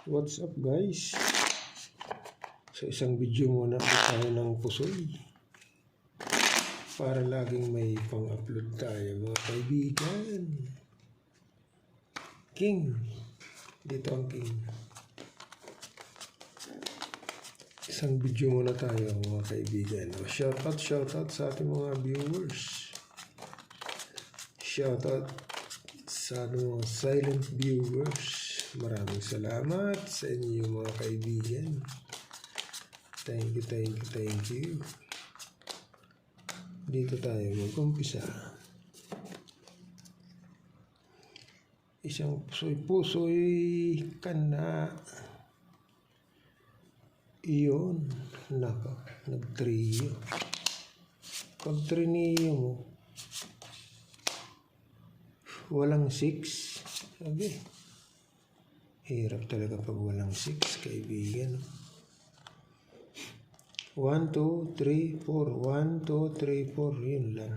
What's up guys? Sa isang video muna po tayo ng pusoy para laging may pang-upload tayo mga kaibigan. King, dito ang king. Isang video muna tayo mga kaibigan. Shoutout sa ating mga viewers. Shoutout sa ating mga silent viewers. Maraming salamat sa inyo mga kaibigan. Thank you. Dito tayo mag-umpisa. Isang pusoy kana. Iyon. Naka. Nag-trio. Pag trineo mo, walang 6. Sabi. Hirap talaga pag walang 6, kaibigan. 1, 2, 3, 4. 1, 2, 3, 4. Yun lang.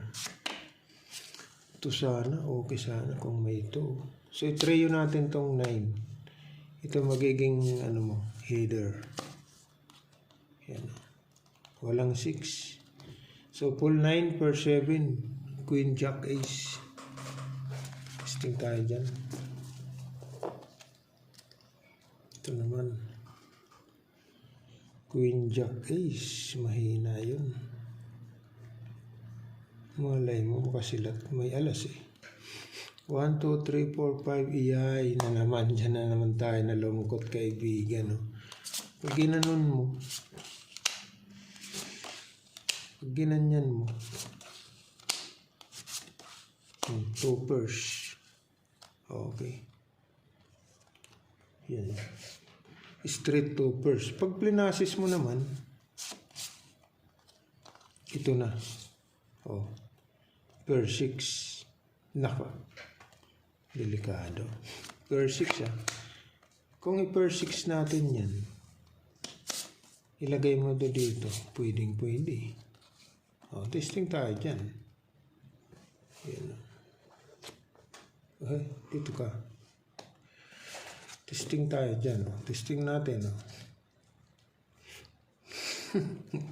Ito sana. Okay sana kung may ito. So, i-trio natin tong 9. Ito magiging, header. Yan. Walang 6. So, full 9 per 7. Queen, Jack, Ace. Testing tayo dyan. Ito naman. Queen, Jack, Ace. Mahina yun. Malay mo makasilat. May alas eh. 1, 2, 3, 4, 5. Iyay na naman. Diyan na naman tayo nalungkot kaibigan. No? Pag ginanon mo. Pag ginanyan mo. 2 purse. Okay. Yan. Straight 2 purse. Pag plinasis mo naman, ito na. Oh. Per 6. Nako. Delikado. Per 6 ah. Kung i-per 6 natin yan, ilagay mo dito. Pwede. Oh, testing tayo dyan. Yan. Okay, dito ka. Testing tayo dyan. Oh. Testing natin. Oh.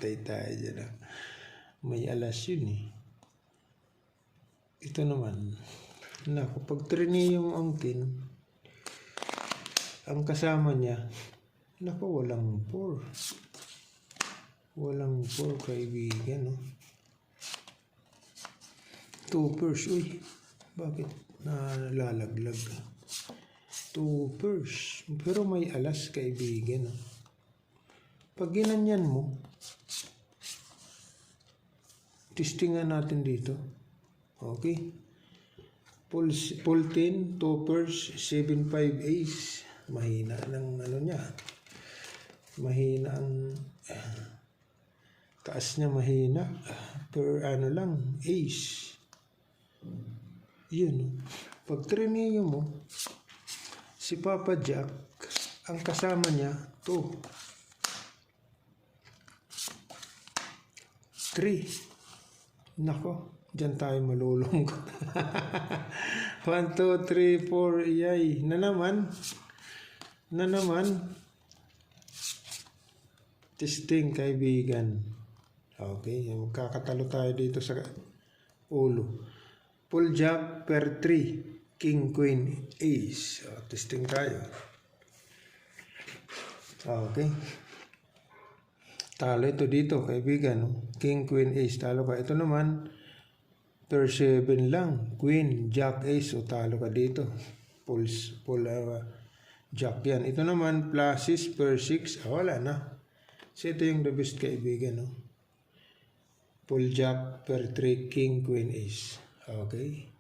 Tayo dyan. Oh. May alas yun eh. Ito naman. Naku, pag trineo yung angkin, ang kasama niya, naku, walang 4. Walang 4 kaibigan. Oh. 2 purse. Uy, bakit nalalaglag? 2 purse. Pero may alas kaibigan. Pag ginanyan mo, testingan natin dito. Okay. Full 10, 2 purse, 7, 5 ace. Mahina ng niya. Mahina ang taas niya mahina. Per lang, ace. Yun. Pag trineo mo, si Papa Jack, ang kasama niya, 2. 3. Nako, dyan tayo malulungkot. 1, 2, 3, 4, iyay. Na naman. Testing, kaibigan. Okay, magkakatalo tayo dito sa ulo. Full Jack per 3. King, Queen, Ace. Testing tayo. Okay. Talo ito dito, kaibigan. King, Queen, Ace. Talo ka. Ito naman, per 7 lang. Queen, Jack, Ace. Talo ka dito. Full Jack yan. Ito naman, pluses per 6. Wala na. So, ito yung the best, kaibigan. Full Jack per 3. King, Queen, Ace. Okay.